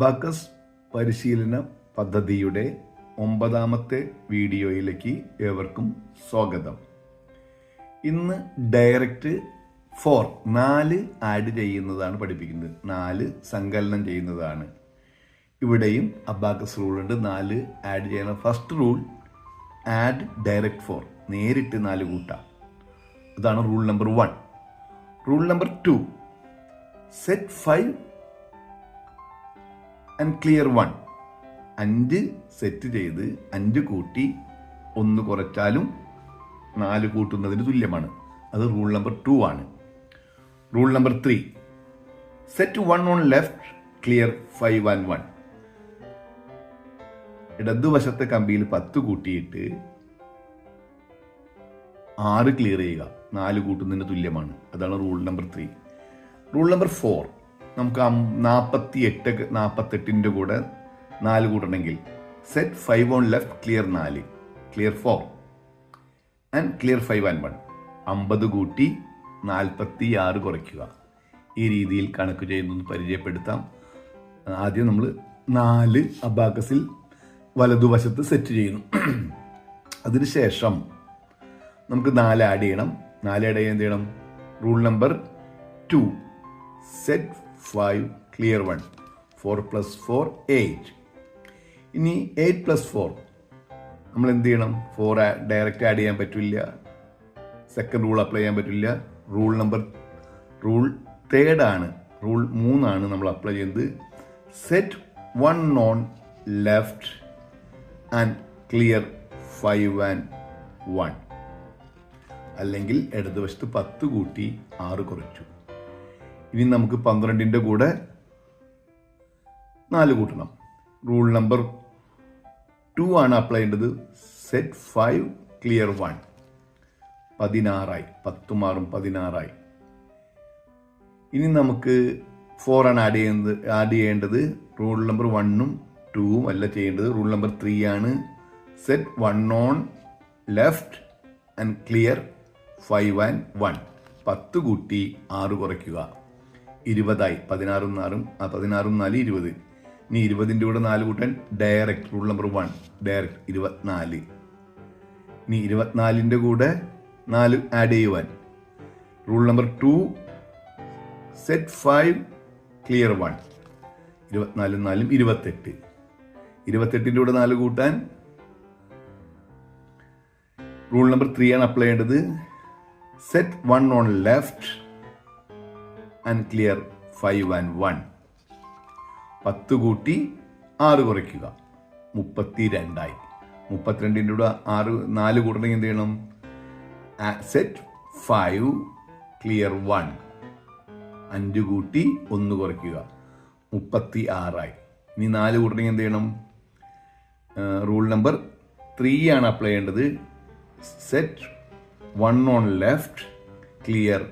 Abacus പരിശീലന പദ്ധതിയുടെ 9ാമത്തെ വീഡിയോയിലേക്ക് ഏവർക്കും സ്വാഗതം. ഇന്ന് ഡയറക്റ്റ് 4 ആഡ് ചെയ്യുന്നതാണ് പഠിപ്പിക്കുന്നത്. 4 സങ്കലനം ചെയ്യുന്നതാണ്. ഇവിടെയും അബാക്കസ് റൂൾ ഉണ്ട്. 4 ആഡ് ചെയ്യണം. ഫസ്റ്റ് റൂൾ, ആഡ് ഡയറക്റ്റ് 4, നേരിട്ട് 4 കൂട്ടാം. അതാണ് rule number 1. Rule number 2, set 5 and clear 1. 5 set ചെയ്ത് 5 കൂട്ടി 1 കുറച്ചാലും 4 കൂട്ടുന്നതിന് തുല്യമാണ്. അത് റൂൾ നമ്പർ 2 ആണ്. Rule number 3, set 1 on left, clear 5 and 1. ഇടതുവശത്തെ കമ്പിയിൽ 10 കൂട്ടിയിട്ട് 6 ക്ലിയർ ചെയ്യുക. 4 കൂട്ടുന്നതിന് തുല്യമാണ്. അതാണ് റൂൾ നമ്പർ 3. റൂൾ നമ്പർ 4, നമുക്ക് 48ൻ്റെ കൂടെ 4 കൂട്ടണമെങ്കിൽ set 5 on left, clear 4, clear 4 and clear 5 and 1. 50 കൂട്ടി 46 കുറയ്ക്കുക. ഈ രീതിയിൽ കണക്ക് ചെയ്യുന്നത് പരിചയപ്പെടുത്താം. ആദ്യം നമ്മൾ 4 അബാക്കസിൽ വലതുവശത്ത് സെറ്റ് ചെയ്യുന്നു. അതിനുശേഷം നമുക്ക് 4 ആഡ് ചെയ്യണം. 4 ആഡ് ചെയ്യാൻ എന്ത് ചെയ്യണം? Rule number 2, set 5, clear 1, 4 + 4 8. ഇനി 8 + 4 നമ്മൾ എന്ത് ചെയ്യണം? 4 ഡയറക്റ്റ് ആഡ് ചെയ്യാൻ പറ്റില്ല. സെക്കൻഡ് റൂൾ അപ്ലൈ ചെയ്യാൻ പറ്റില്ല. റൂൾ 3 ആണ്. റൂൾ 3 ആണ് നമ്മൾ അപ്ലൈ ചെയ്യുന്നത്. Set 1 on left and clear 5 and 1. അല്ലെങ്കിൽ ഇടതുവശത്ത് 10 കൂട്ടി 6 കുറച്ചു. ഇനി നമുക്ക് 12ൻ്റെ കൂടെ 4 കൂട്ടണം. റൂൾ നമ്പർ 2 ആണ് അപ്ലൈ ചെയ്യേണ്ടത്. സെറ്റ് 5, ക്ലിയർ 1, 16 10 മാറും 16. ഇനി നമുക്ക് 4 ആണ് ആഡ് ചെയ്യേണ്ടത്. റൂൾ നമ്പർ 1ഉം 2ഉം അല്ല ചെയ്യേണ്ടത്. റൂൾ നമ്പർ 3 ആണ്. Set 1 on left and clear 5 and 1. 10 കൂട്ടി 6 കുറയ്ക്കുക. 20. 16ഉം 4 20. ഇനി 20ൻ്റെ കൂടെ 4 കൂട്ടാൻ ഡയറക്റ്റ്. Rule number 1 direct 24. ഇനി 24ൻ്റെ കൂടെ 4 ആഡ് ചെയ്യുവാൻ റൂൾ നമ്പർ 2, സെറ്റ് 5, ക്ലിയർ 1, 24 4 28. 28ൻ്റെ കൂടെ 4 കൂട്ടാൻ റൂൾ നമ്പർ 3 ആണ് അപ്ലൈ ചെയ്യേണ്ടത്. Set 1 on left and clear 5 and 1. 10 കൂട്ടി 6 കുറയ്ക്കുക. 32. 32ൻ്റെ കൂടെ 4 കൂട്ടണമെങ്കിൽ എന്ത് ചെയ്യണം? സെറ്റ് 5, ക്ലിയർ 1, 5 കൂട്ടി 1 കുറയ്ക്കുക. 36. ഇനി 4 കൂട്ടണമെങ്കിൽ എന്ത് ചെയ്യണം? റൂൾ നമ്പർ 3 ആണ് അപ്ലൈ ചെയ്യേണ്ടത്. Set 1 on left, clear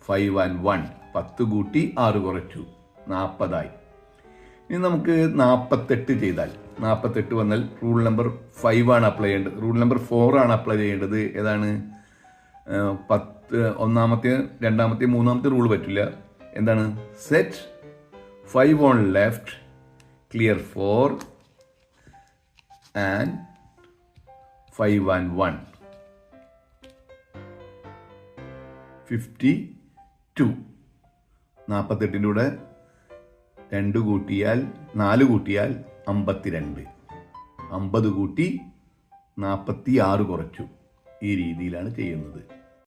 5 and 1. 10 കൂട്ടി 6 കുറച്ചു. 40. ഇനി നമുക്ക് 48 ചെയ്താൽ 48 വന്നാൽ റൂൾ നമ്പർ 5 ആണ് അപ്ലൈ ചെയ്യേണ്ടത്. റൂൾ നമ്പർ 4 ആണ് അപ്ലൈ ചെയ്യേണ്ടത്. ഏതാണ്? 1ാമത്തെ 2ാമത്തെ 3ാമത്തെ റൂൾ പറ്റില്ല. എന്താണ്? Set 5 on left, clear 4 and 5 and 1. 52. 48ൻ്റെ കൂടെ 2 കൂട്ടിയാൽ 4 കൂട്ടിയാൽ 52. 50 കൂട്ടി 46 കുറച്ചു. ഈ രീതിയിലാണ് ചെയ്യുന്നത്.